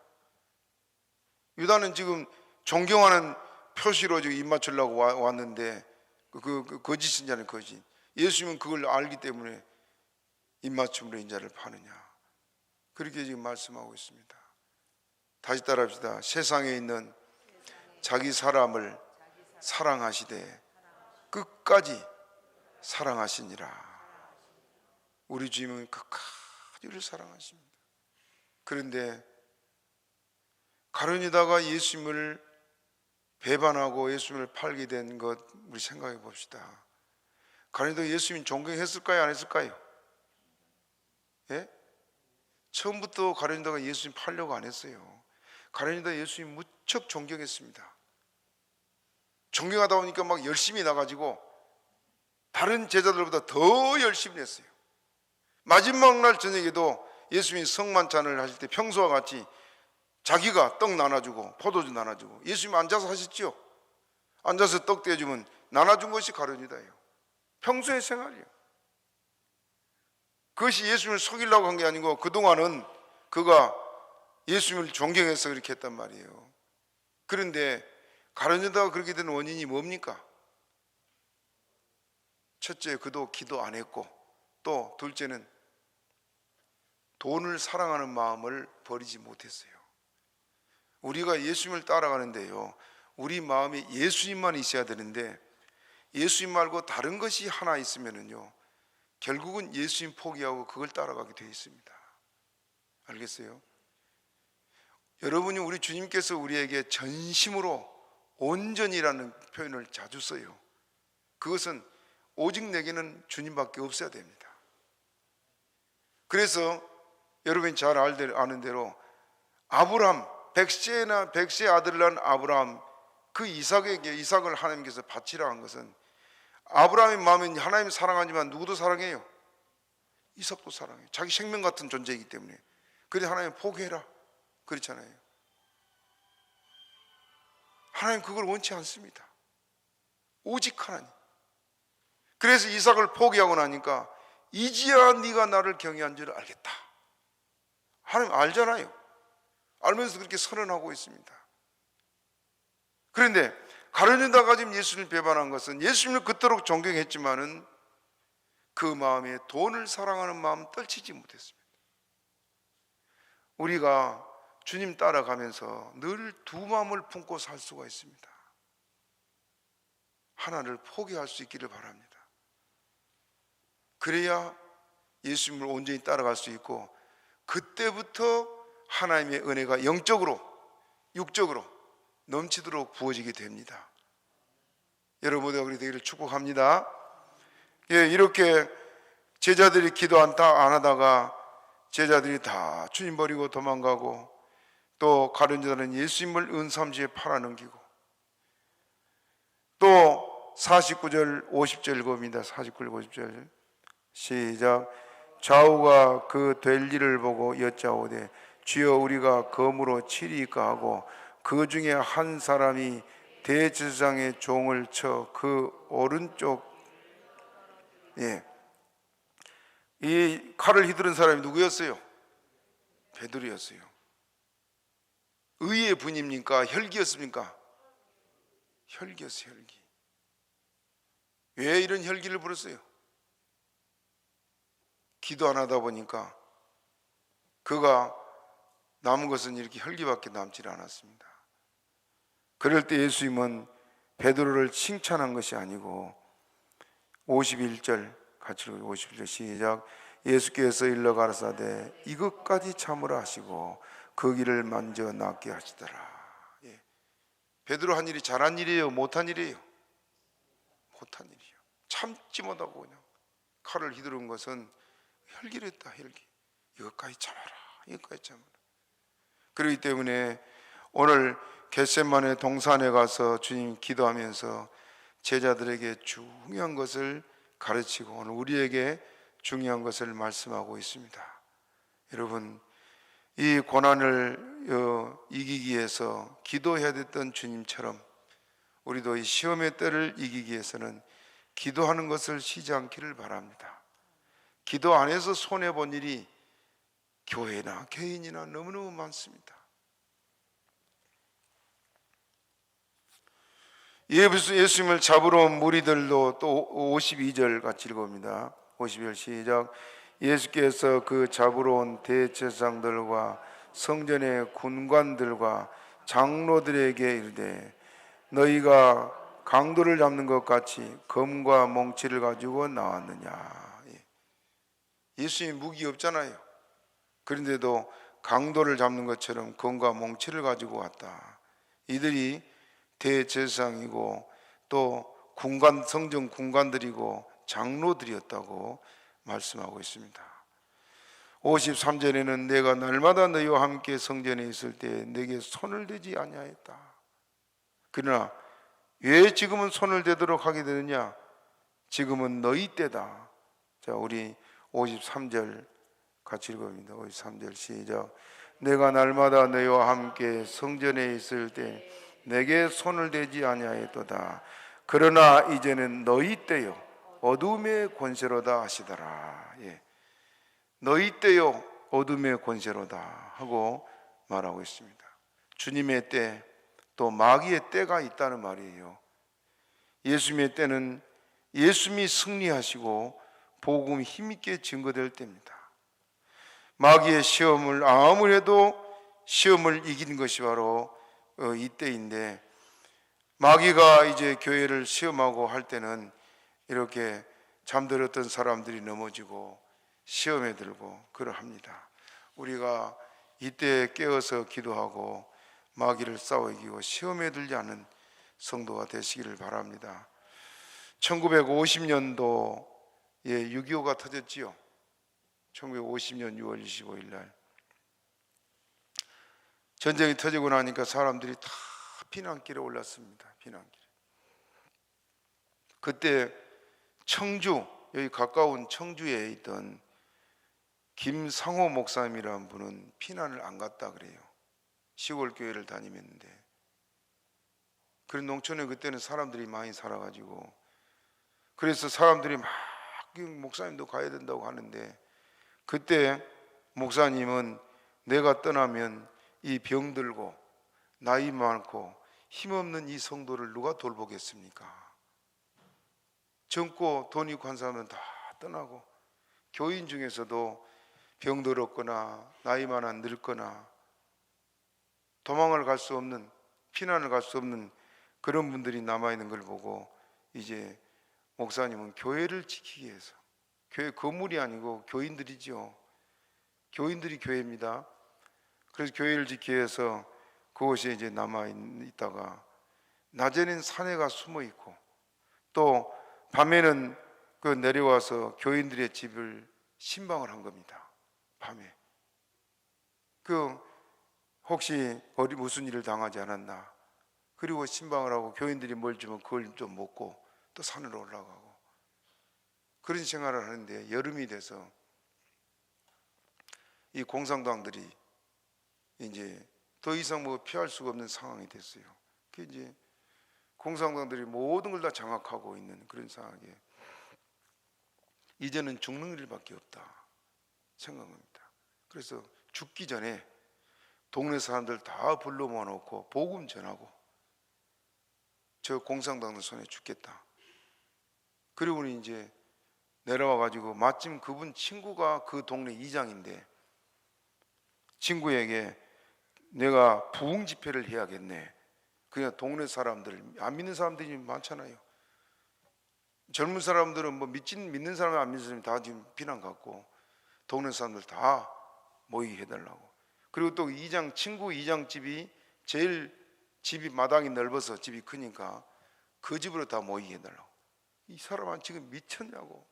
유다는 지금 존경하는 표시로 지금 입맞추려고 왔는데 그 거짓 인자는 거짓. 예수님은 그걸 알기 때문에 입맞춤으로 인자를 파느냐, 그렇게 지금 말씀하고 있습니다. 다시 따라합시다. 세상에 있는 자기 사람을 사랑하시되 끝까지 사랑하시니라. 우리 주님은 끝까지 우리를 사랑하십니다. 그런데 가룟 유다가 예수님을 배반하고 예수님을 팔게 된 것 우리 생각해 봅시다. 가룟 유다가 예수님 존경했을까요, 안 했을까요? 예? 처음부터 가룟 유다가 예수님 팔려고 안 했어요. 가룟 유다 예수님 무척 존경했습니다. 존경하다 보니까 막 열심히 나가지고 다른 제자들보다 더 열심히 했어요. 마지막 날 저녁에도 예수님이 성만찬을 하실 때 평소와 같이 자기가 떡 나눠주고 포도주 나눠주고, 예수님 앉아서 하셨죠. 앉아서 떡 떼주면 나눠준 것이 가룟 유다예요. 평소의 생활이에요. 그것이 예수님을 속이려고 한 게 아니고 그동안은 그가 예수님을 존경해서 그렇게 했단 말이에요. 그런데 가룟 유다가 그렇게 된 원인이 뭡니까? 첫째, 그도 기도 안 했고, 또 둘째는 돈을 사랑하는 마음을 버리지 못했어요. 우리가 예수님을 따라가는데요, 우리 마음에 예수님만 있어야 되는데 예수님 말고 다른 것이 하나 있으면요 결국은 예수님 포기하고 그걸 따라가게 되어 있습니다. 알겠어요? 여러분이, 우리 주님께서 우리에게 전심으로 온전이라는 표현을 자주 써요. 그것은 오직 내게는 주님밖에 없어야 됩니다. 그래서 여러분이 잘 아는 대로 아브람, 백세의 아들을 낳은 아브람, 그 이삭을 하나님께서 바치라 한 것은, 아브라함의 마음은 하나님 사랑하지만 누구도 사랑해요? 이삭도 사랑해요. 자기 생명 같은 존재이기 때문에. 그래서 하나님 포기해라 그렇잖아요. 하나님 그걸 원치 않습니다. 오직 하나님. 그래서 이삭을 포기하고 나니까 이제야 네가 나를 경외한 줄 알겠다. 하나님 알잖아요. 알면서 그렇게 선언하고 있습니다. 그런데 가룟 유다가 지금 예수님을 배반한 것은 예수님을 그토록 존경했지만은 그 마음에 돈을 사랑하는 마음 떨치지 못했습니다. 우리가 주님 따라가면서 늘 두 마음을 품고 살 수가 있습니다. 하나를 포기할 수 있기를 바랍니다. 그래야 예수님을 온전히 따라갈 수 있고, 그때부터 하나님의 은혜가 영적으로 육적으로 넘치도록 부어지게 됩니다. 여러분 모두가 우리 되기를 축복합니다. 예, 이렇게 제자들이 기도 안 하다가 제자들이 다 주님 버리고 도망가고, 또 가룟 유다는 예수님을 은삼지에 팔아넘기고, 또 49절 50절 읽어봅니다. 49절 50절 시작. 좌우가 그 될 일을 보고 여짜오되 주여 우리가 검으로 치리까 하고, 그 중에 한 사람이 대제사장의 종을 쳐 그 오른쪽, 이 칼을 휘두른 사람이 누구였어요? 베드로였어요. 의의 분입니까? 혈기였습니까? 혈기였어요. 혈기. 왜 이런 혈기를 부렸어요? 기도 안 하다 보니까 그가 남은 것은 이렇게 혈기밖에 남질 않았습니다. 그럴 때 예수님은 베드로를 칭찬한 것이 아니고 51절 같이 읽어요. 51절 시작. 예수께서 일러 가라사대 이것까지 참으라 하시고 그 길을 만져 낫게 하시더라. 베드로 한 일이 잘한 일이에요? 못한 일이에요? 못한 일이에요. 참지 못하고 그냥 칼을 휘두른 것은 혈기를 했다. 혈기. 이것까지 참아라. 이것까지 참아라. 그렇기 때문에 오늘 겟세마네 동산에 가서 주님 기도하면서 제자들에게 중요한 것을 가르치고 오늘 우리에게 중요한 것을 말씀하고 있습니다. 여러분, 이 고난을 이기기 위해서 기도해야 됐던 주님처럼 우리도 이 시험의 때를 이기기 위해서는 기도하는 것을 쉬지 않기를 바랍니다. 기도 안 해서 손해본 일이 교회나 개인이나 너무너무 많습니다. 예수님을 잡으러 온 무리들도 또 52절 같이 읽어봅니다. 52절 시작. 예수께서 그 잡으러 온 대제사장들과 성전의 군관들과 장로들에게 이르되 너희가 강도를 잡는 것 같이 검과 몽치를 가지고 나왔느냐. 예수님 무기 없잖아요. 그런데도 강도를 잡는 것처럼 검과 몽치를 가지고 왔다. 이들이 대제사장이고 또 군관, 성전 군관들이고 장로들이었다고 말씀하고 있습니다. 53절에는 내가 날마다 너희와 함께 성전에 있을 때 내게 손을 대지 아니하였다. 그러나 왜 지금은 손을 대도록 하게 되느냐? 지금은 너희 때다. 자, 우리 53절 같이 읽어봅니다. 53절 시작. 내가 날마다 너희와 함께 성전에 있을 때 내게 손을 대지 아니하였도다. 그러나 이제는 너희 때요 어둠의 권세로다 하시더라. 너희 때요 어둠의 권세로다 하고 말하고 있습니다. 주님의 때, 또 마귀의 때가 있다는 말이에요. 예수님의 때는 예수님이 승리하시고 복음이 힘있게 증거될 때입니다. 마귀의 시험을 아무래도 시험을 이긴 것이 바로 이때인데, 마귀가 이제 교회를 시험하고 할 때는 이렇게 잠들었던 사람들이 넘어지고 시험에 들고 그러합니다. 우리가 이때 깨어서 기도하고 마귀를 싸워 이기고 시험에 들지 않는 성도가 되시기를 바랍니다. 1950년도에 6.25가 터졌지요. 1950년 6월 25일 날 전쟁이 터지고 나니까 사람들이 다 피난길에 올랐습니다. 피난길에. 그때 청주, 여기 가까운 청주에 있던 김상호 목사님이라는 분은 피난을 안 갔다 그래요. 시골 교회를 다니면는데, 그런 농촌에 그때는 사람들이 많이 살아가지고 그래서 사람들이 막 목사님도 가야 된다고 하는데, 그때 목사님은 내가 떠나면 이 병들고 나이 많고 힘없는 이 성도를 누가 돌보겠습니까? 젊고 돈 있고 한 사람은 다 떠나고, 교인 중에서도 병들었거나 나이 많아 늙거나 도망을 갈 수 없는, 피난을 갈 수 없는 그런 분들이 남아있는 걸 보고, 이제 목사님은 교회를 지키기 위해서, 교회 건물이 아니고 교인들이죠. 교인들이 교회입니다. 그래서 교회를 지키기 위해서 그곳에 이제 남아있다가 낮에는 산에 가 숨어 있고, 또 밤에는 그 내려와서 교인들의 집을 신방을 한 겁니다. 밤에 그 혹시 어디 무슨 일을 당하지 않았나, 그리고 신방을 하고 교인들이 뭘 주면 그걸 좀 먹고 또 산으로 올라가고, 그런 생활을 하는데 여름이 돼서 이 공산당들이 이제 더 이상 뭐 피할 수가 없는 상황이 됐어요. 그 이제 공산당들이 모든 걸 다 장악하고 있는 그런 상황에 이제는 죽는 일밖에 없다 생각합니다. 그래서 죽기 전에 동네 사람들 다 불러 모아놓고 복음 전하고, 저 공산당들 손에 죽겠다. 그리고 이제 내려와 가지고 마침 그분 친구가 그 동네 이장인데, 친구에게 내가 부흥 집회를 해야겠네. 그냥 동네 사람들, 안 믿는 사람들이 많잖아요. 젊은 사람들은 뭐 믿는 사람이 안 믿는 사람이 다 지금 비난 갖고, 동네 사람들 다 모이게 해달라고. 그리고 또 친구 이장 집이 제일 집이 마당이 넓어서 집이 크니까 그 집으로 다 모이게 해달라고. 이 사람은 지금 미쳤냐고.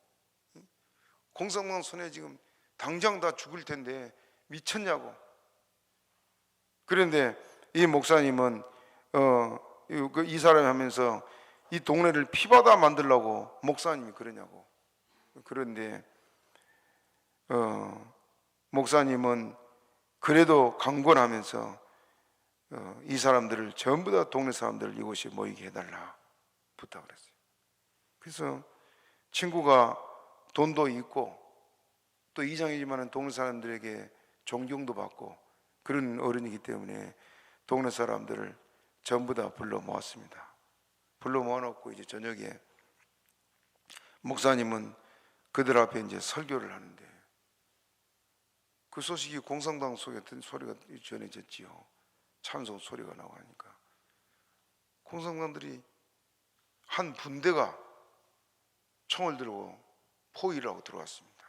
공산당 손에 지금 당장 다 죽을 텐데 미쳤냐고. 그런데 이 목사님은 이 사람이 하면서 이 동네를 피바다 만들려고 목사님이 그러냐고. 그런데 목사님은 그래도 강권하면서 이 사람들을 전부 다 동네 사람들을 이곳에 모이게 해달라 부탁을 했어요. 그래서 친구가 돈도 있고 또 이장이지만 동네 사람들에게 존경도 받고 그런 어른이기 때문에 동네 사람들을 전부 다 불러 모았습니다. 불러 모아놓고 이제 저녁에 목사님은 그들 앞에 이제 설교를 하는데, 그 소식이 공산당 속에 소리가 전해졌지요. 찬송 소리가 나오니까 공산당들이 한 분대가 총을 들고 포위를 하고 들어왔습니다.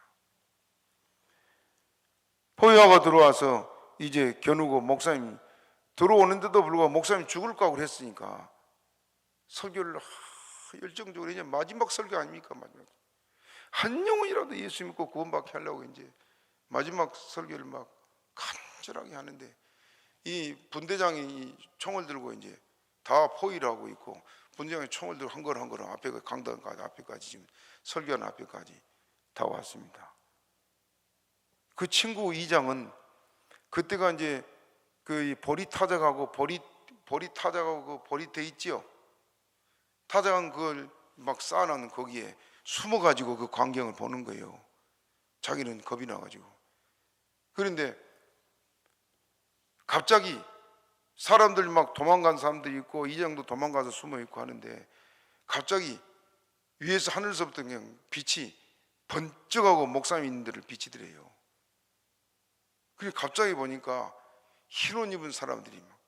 포위하고 들어와서 이제 겨누고, 목사님 들어오는데도 불구하고 목사님 죽을 거라고 그랬으니까 설교를 열정적으로, 이제 마지막 설교 아닙니까? 마지막 한 영혼이라도 예수 믿고 구원받게 하려고 이제 마지막 설교를 막 간절하게 하는데, 이 분대장이 총을 들고 이제 다 포위를 하고 있고, 분대장이 총을 들고 한 걸 앞에 강단까지 앞에까지 지금 설교하는 앞에까지 다 왔습니다. 그 친구 이장은 그때가 이제 그 보리 타작하고 보리 타작하고 그 보리 돼 있지요. 타작한 그걸 막 쌓아놓은 거기에 숨어가지고 그 광경을 보는 거예요. 자기는 겁이 나가지고. 그런데 갑자기 사람들 막 도망간 사람들이 있고, 이장도 도망가서 숨어 있고 하는데, 갑자기 위에서 하늘서부터 그냥 빛이 번쩍하고 목사님 있는 데를 비치더래요. 그리고 갑자기 보니까 흰 옷 입은 사람들이 막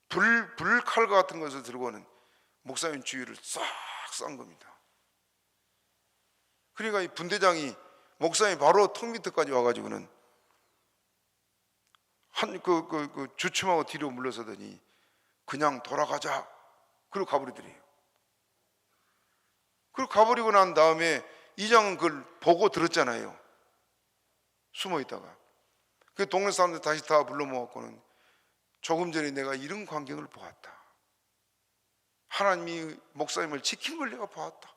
불칼 같은 것을 들고는 목사님 주위를 싹 싼 겁니다. 그러니까 이 분대장이 목사님 바로 턱 밑에까지 와가지고는 주춤하고 뒤로 물러서더니 그냥 돌아가자. 그리고 가버리더래요. 그리고 가버리고 난 다음에 이장은 그걸 보고 들었잖아요. 숨어 있다가. 그 동네 사람들 다시 다 불러 모았고는, 조금 전에 내가 이런 광경을 보았다. 하나님이 목사님을 지킨 걸 내가 보았다.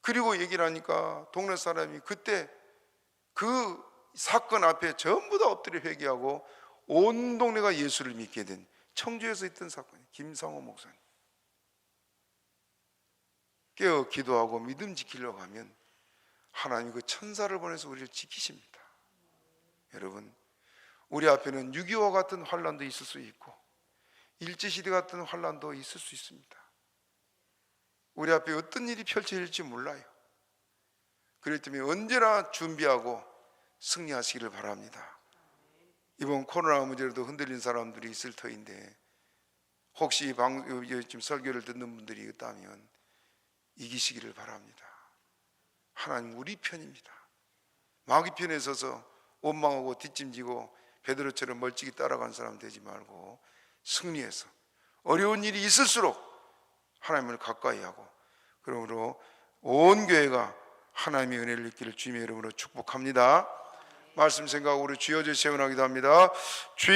그리고 얘기를 하니까 동네 사람이 그때 그 사건 앞에 전부 다 엎드려 회개하고 온 동네가 예수를 믿게 된, 청주에서 있던 사건이 김상호 목사님. 깨어 기도하고 믿음 지키려고 하면 하나님 그 천사를 보내서 우리를 지키십니다. 여러분, 우리 앞에는 6.25와 같은 환란도 있을 수 있고 일제시대 같은 환란도 있을 수 있습니다. 우리 앞에 어떤 일이 펼쳐질지 몰라요. 그렇기 때문에 언제나 준비하고 승리하시기를 바랍니다. 이번 코로나 문제로도 흔들린 사람들이 있을 터인데 혹시 지금 설교를 듣는 분들이 있다면 이기시기를 바랍니다. 하나님 우리 편입니다. 마귀 편에 서서 원망하고 뒷짐지고 베드로처럼 멀찍이 따라간 사람 되지 말고 승리해서 어려운 일이 있을수록 하나님을 가까이 하고, 그러므로 온 교회가 하나님의 은혜를 입기를 주님의 이름으로 축복합니다. 말씀 생각하고 우리 주여 주시 세원하기도 합니다. 주여